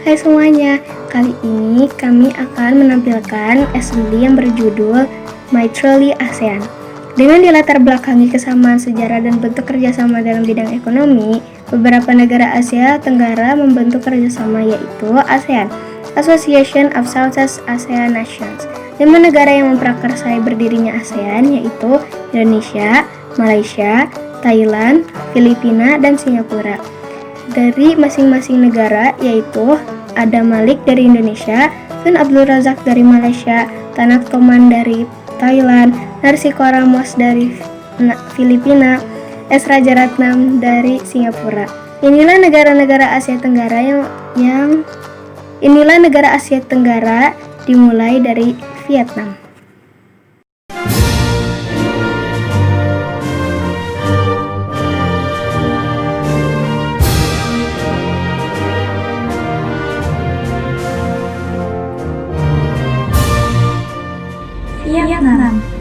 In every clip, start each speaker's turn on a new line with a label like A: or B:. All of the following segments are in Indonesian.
A: Hai semuanya, kali ini kami akan menampilkan studi yang berjudul My Truly ASEAN. Dengan dilatar belakangi kesamaan sejarah dan bentuk kerjasama dalam bidang ekonomi, beberapa negara Asia Tenggara membentuk kerjasama yaitu ASEAN, Association of Southeast Asian Nations. 5 negara yang memprakarsai berdirinya ASEAN yaitu Indonesia, Malaysia, Thailand, Filipina, dan Singapura. Dari masing-masing negara yaitu ada Malik dari Indonesia, Tun Abdul Razak dari Malaysia, Tanat Koman dari Thailand, Narsiko Ramos dari Filipina, S. Rajaratnam dari Singapura. Inilah negara-negara Asia Tenggara Inilah negara Asia Tenggara dimulai dari Vietnam.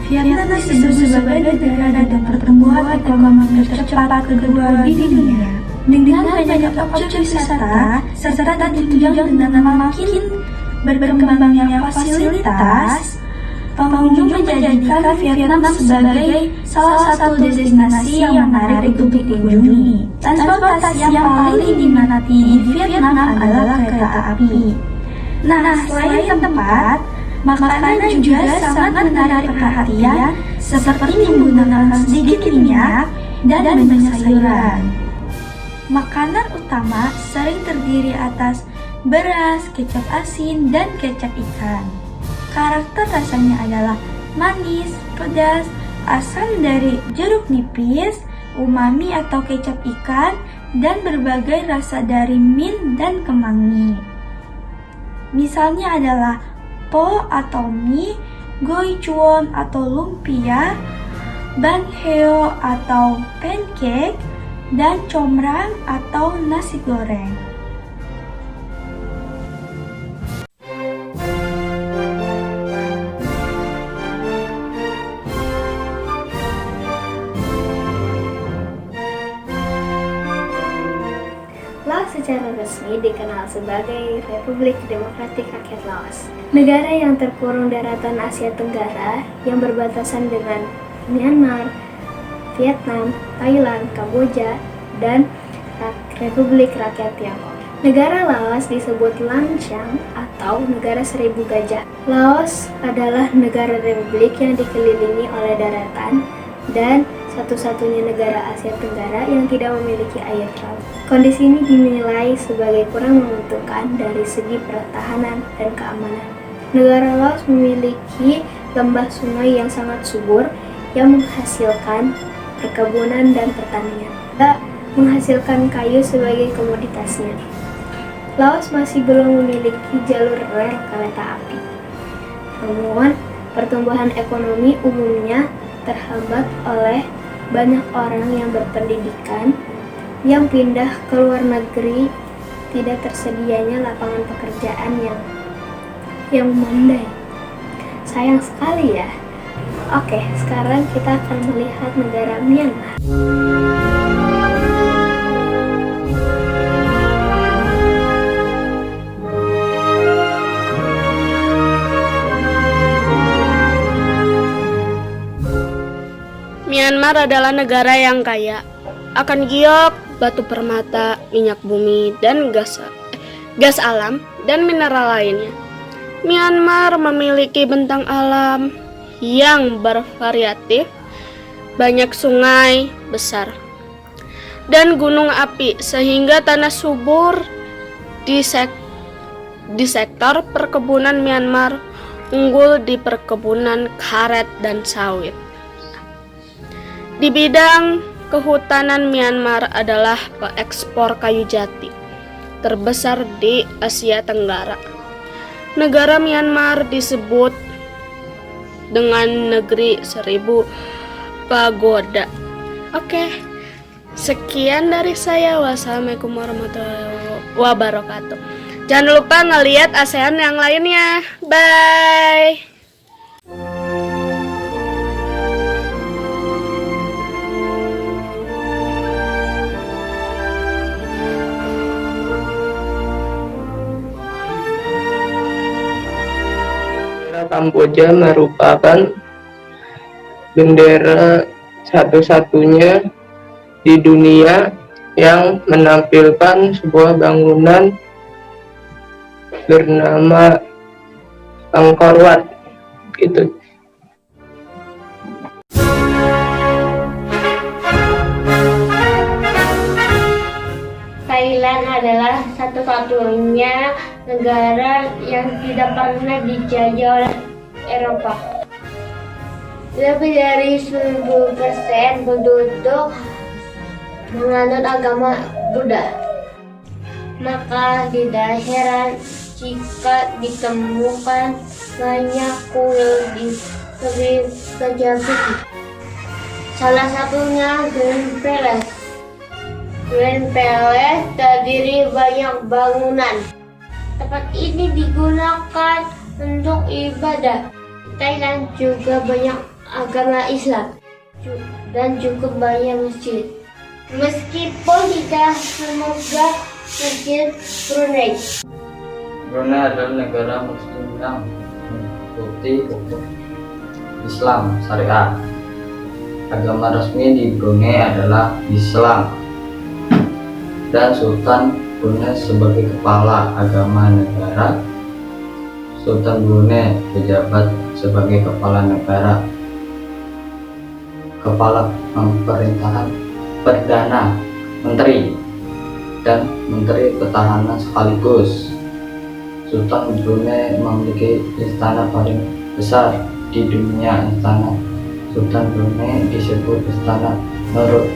B: Vietnam disebut sebagai negara dengan pertumbuhan ekonomi tercepat kedua di dunia. Dengan banyaknya objek wisata serta ditunjang dengan makin berkembangnya fasilitas, pengunjung menjadikan Vietnam sebagai salah satu destinasi yang menarik untuk dikunjungi. Transportasi yang paling diminati di Vietnam adalah kereta api. Nah, selain tempat, makanan juga sangat menarik perhatian, seperti menggunakan sedikit minyak dan banyak sayuran. Makanan utama sering terdiri atas beras, kecap asin, dan kecap ikan. Karakter rasanya adalah manis, pedas, asam dari jeruk nipis, umami atau kecap ikan, dan berbagai rasa dari mint dan kemangi. Misalnya adalah po atau mie, goichuan atau lumpia, ban heo atau pancake, dan comrang atau nasi goreng.
A: Laos secara resmi dikenal sebagai Republik Demokratik Rakyat Laos, negara yang terkurung daratan Asia Tenggara yang berbatasan dengan Myanmar, Vietnam, Thailand, Kamboja, dan Republik Rakyat Tiongkok. Negara Laos disebut Lang Chang atau Negara Seribu Gajah. Laos adalah negara republik yang dikelilingi oleh daratan dan satu-satunya negara Asia Tenggara yang tidak memiliki air laut. Kondisi ini dinilai sebagai kurang menguntungkan dari segi pertahanan dan keamanan. Negara Laos memiliki lembah sungai yang sangat subur yang menghasilkan perkebunan dan pertanian, dan menghasilkan kayu sebagai komoditasnya. Laos masih belum memiliki jalur rel kereta api. Namun, pertumbuhan ekonomi umumnya terhambat oleh banyak orang yang berpendidikan yang pindah ke luar negeri, tidak tersedianya lapangan pekerjaan yang memadai. Sayang sekali ya. Oke, sekarang kita akan melihat negara Myanmar.
C: Myanmar adalah negara yang kaya akan giok, batu permata, minyak bumi, dan gas alam dan mineral lainnya. Myanmar memiliki bentang alam yang bervariatif, banyak sungai besar dan gunung api sehingga tanah subur di sektor perkebunan Myanmar unggul di perkebunan karet dan sawit. Di bidang kehutanan, Myanmar adalah pengekspor kayu jati terbesar di Asia Tenggara. Negara Myanmar disebut dengan negeri 1000 pagoda. Oke, sekian dari saya. Wassalamualaikum warahmatullahi wabarakatuh. Jangan lupa ngeliat ASEAN yang lainnya. Bye.
D: Kamboja merupakan bendera satu-satunya di dunia yang menampilkan sebuah bangunan bernama Angkor Wat. Gitu.
E: Thailand adalah satu-satunya negara yang tidak pernah dijajah oleh Eropa. Lebih dari 90% penduduk menganut agama Buddha. Maka tidak heran jika ditemukan banyak kuil di negeri Gajah Putih. Salah satunya Grand Palace. Grand Palace terdiri banyak bangunan. Tempat ini digunakan untuk ibadah. Thailand juga banyak agama Islam dan cukup banyak masjid. Meskipun tidak semoga masjid Brunei.
F: Brunei adalah negara Muslim yang mengikuti hukum Islam Syariah. Agama resmi di Brunei adalah Islam, dan Sultan Brunei sebagai kepala agama negara. Sultan Brunei menjabat sebagai kepala negara, kepala pemerintahan, perdana menteri, dan menteri pertahanan sekaligus. Sultan Brunei memiliki istana paling besar di dunia. Istana Sultan Brunei disebut Istana Nurul.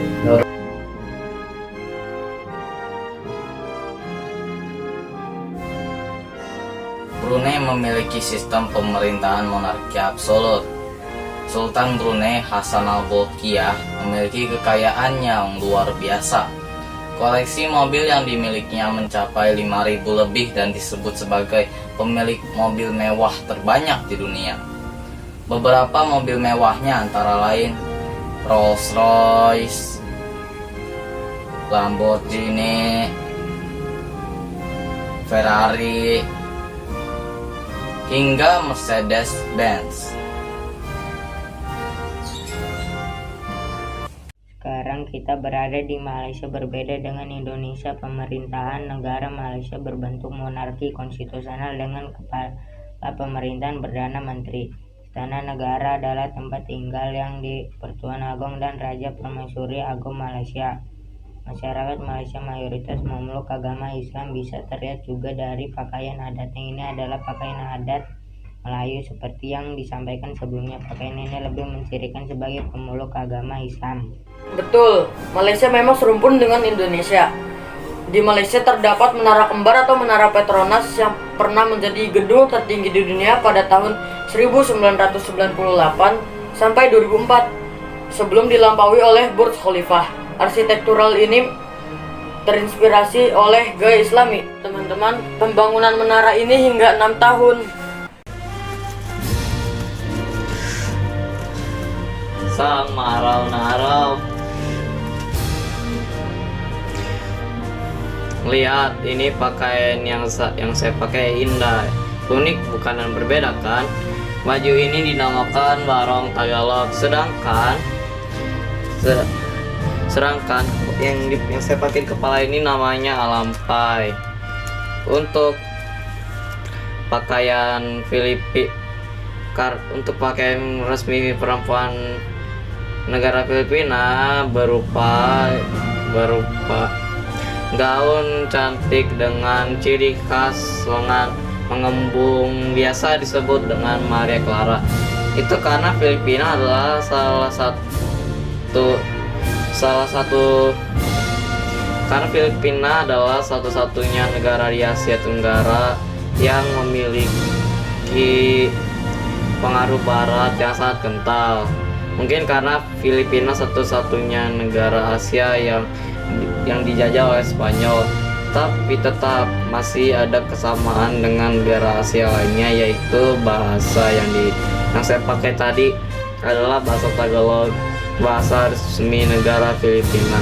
G: Brunei memiliki sistem pemerintahan monarki absolut. Sultan Brunei Hassan al-Bolkiah memiliki kekayaan yang luar biasa. Koleksi mobil yang dimilikinya mencapai 5.000 lebih dan disebut sebagai pemilik mobil mewah terbanyak di dunia. Beberapa mobil mewahnya antara lain Rolls-Royce, Lamborghini, Ferrari, hingga Mercedes-Benz.
H: Sekarang kita berada di Malaysia. Berbeda dengan Indonesia, pemerintahan negara Malaysia berbentuk monarki konstitusional dengan kepala pemerintahan Perdana Menteri. Istana negara adalah tempat tinggal yang di Pertuan Agong dan Raja Permaisuri Agong Malaysia. Masyarakat Malaysia mayoritas memeluk agama Islam. Bisa terlihat juga dari pakaian adatnya. Ini adalah pakaian adat Melayu seperti yang disampaikan sebelumnya. Pakaian ini lebih mencirikan sebagai pemeluk agama Islam.
I: Betul, Malaysia memang serumpun dengan Indonesia. Di Malaysia terdapat Menara Kembar atau Menara Petronas yang pernah menjadi gedung tertinggi di dunia pada tahun 1998 sampai 2004 sebelum dilampaui oleh Burj Khalifah. Arsitektural ini terinspirasi oleh gaya Islami. Teman-teman, pembangunan menara ini hingga 6 tahun.
G: Sama narau. Lihat, ini pakaian yang saya pakai indah, unik bukan dan berbeda kan? Baju ini dinamakan Barong Tagalog, sedangkan yang saya pakai di kepala ini namanya alampai. Untuk pakaian untuk pakaian resmi perempuan negara Filipina berupa gaun cantik dengan ciri khas lengan mengembung, biasa disebut dengan Maria Clara. Itu karena Filipina adalah karena Filipina adalah satu-satunya negara di Asia Tenggara yang memiliki pengaruh barat yang sangat kental. Mungkin karena Filipina satu-satunya negara Asia yang dijajah oleh Spanyol, tapi tetap masih ada kesamaan dengan negara Asia lainnya, yaitu bahasa yang saya pakai tadi adalah bahasa Tagalog, bahasa resmi negara Filipina.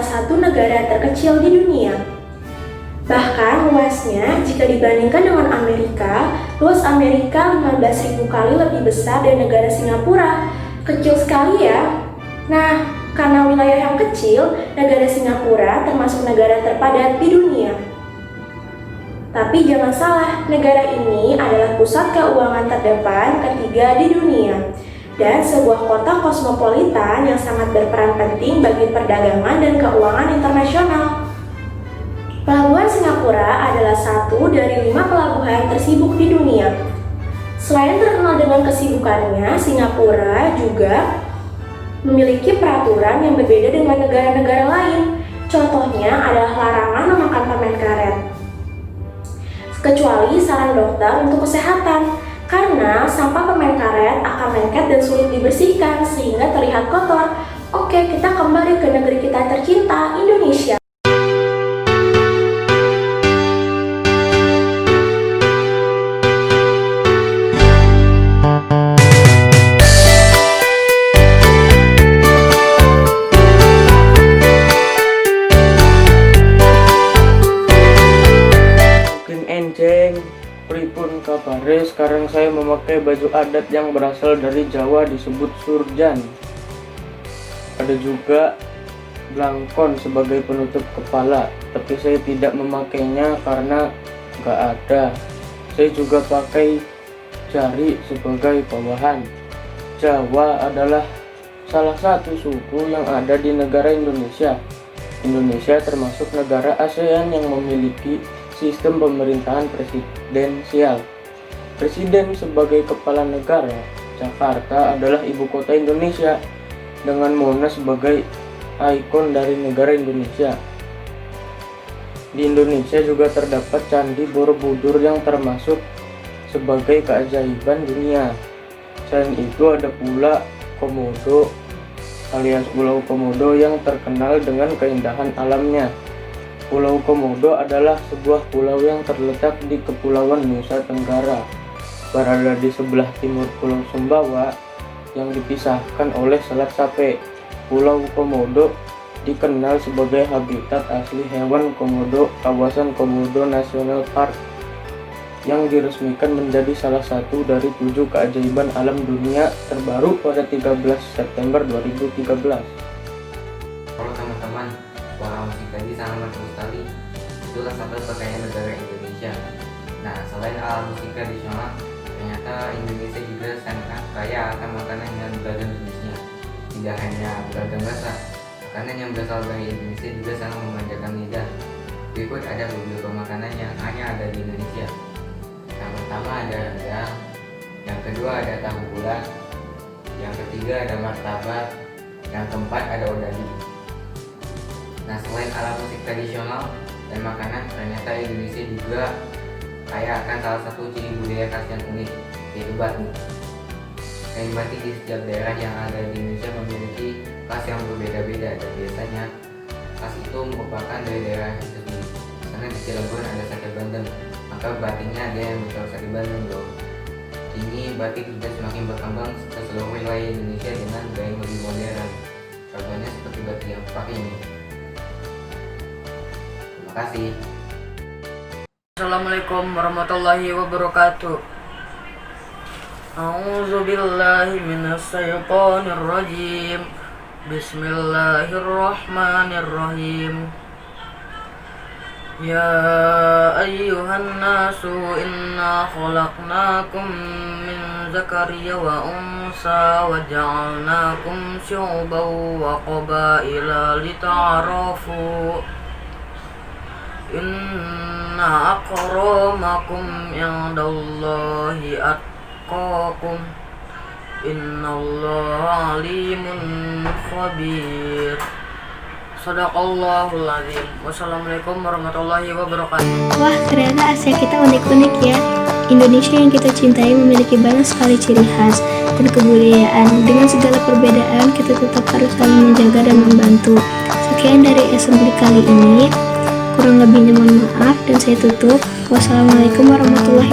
B: salah satu negara terkecil di dunia. Bahkan luasnya jika dibandingkan dengan Amerika, luas Amerika 15.000 kali lebih besar dari negara Singapura. Kecil sekali ya. Nah, karena wilayah yang kecil, negara Singapura termasuk negara terpadat di dunia. Tapi jangan salah, negara ini adalah pusat keuangan terdepan ketiga di dunia dan sebuah kota kosmopolitan yang sangat berperan penting bagi perdagangan dan keuangan internasional. Pelabuhan Singapura adalah satu dari 5 pelabuhan tersibuk di dunia. Selain terkenal dengan kesibukannya, Singapura juga memiliki peraturan yang berbeda dengan negara-negara lain. Contohnya adalah larangan memakan permen karet, kecuali saran dokter untuk kesehatan, karena sampah permen karet akan lengket dan sulit dibersihkan sehingga terlihat kotor. Oke, kita kembali ke negeri kita tercinta, Indonesia.
D: Pripun kabare, sekarang saya memakai baju adat yang berasal dari Jawa disebut surjan. Ada juga blangkon sebagai penutup kepala, tapi saya tidak memakainya karena nggak ada. Saya juga pakai jari sebagai bawahan. Jawa adalah salah satu suku yang ada di negara Indonesia. Indonesia termasuk negara ASEAN yang memiliki sistem pemerintahan presidensial. Presiden sebagai kepala negara, Jakarta adalah ibu kota Indonesia dengan Monas sebagai ikon dari negara Indonesia. Di Indonesia juga terdapat Candi Borobudur yang termasuk sebagai keajaiban dunia. Selain itu ada pula Komodo alias Pulau Komodo yang terkenal dengan keindahan alamnya. Pulau Komodo adalah sebuah pulau yang terletak di Kepulauan Nusa Tenggara, berada di sebelah timur Pulau Sumbawa yang dipisahkan oleh Selat Sape. Pulau Komodo dikenal sebagai habitat asli hewan komodo kawasan Komodo National Park yang diresmikan menjadi salah satu dari 7 keajaiban alam dunia terbaru pada 13 September 2013.
J: Halo teman-teman, suara musik tadi sangat merdu sekali. Itulah salah satu kekayaan negara Indonesia. Nah, selain alat musik tradisional, ternyata Indonesia juga sangat kaya akan makanan yang beragam jenisnya. Tidak hanya beragam rasa, makanan yang berasal dari Indonesia juga sangat memanjakan lidah. Berikut ada beberapa makanan yang hanya ada di Indonesia. Yang pertama ada rendang, yang kedua ada tahu bulat, yang ketiga ada martabak, yang keempat ada odading. Nah, selain alat musik tradisional dan makanan, ternyata Indonesia juga kaya akan salah satu ciri budaya khas yang unik, yaitu batik. Kain batik di setiap daerah yang ada di Indonesia memiliki khas yang berbeda-beda, dan biasanya khas itu merupakan dari daerah tersebut. Karena di Cilegon ada sate bandeng, maka batiknya ada yang berasal dari Bandung loh. Kini batik sudah semakin berkembang ke seluruh wilayah Indonesia dengan gaya yang lebih modern. Contohnya seperti batik yang pakai ini. Terima kasih.
I: Assalamualaikum warahmatullahi wabarakatuh. A'udzu billahi minasy syaithanir rajim. Bismillahirrahmanirrahim. Ya ayyuhan nasu inna khalaqnakum min zakariya wa unsa wa ja'alnakum syu'uban wa qabaila lita'arafu. Inna akramakum indallahi atqakum. Innallaha alimun khabir. Shadaqallahul azim. Wassalamualaikum warahmatullahi wabarakatuh.
A: Wah, ternyata Asia kita unik-unik ya. Indonesia yang kita cintai memiliki banyak sekali ciri khas dan kebudayaan. Dengan segala perbedaan, kita tetap harus saling menjaga dan membantu. Sekian dari assembly kali ini. Kurang lebihnya mohon maaf dan saya tutup. Wassalamualaikum warahmatullahi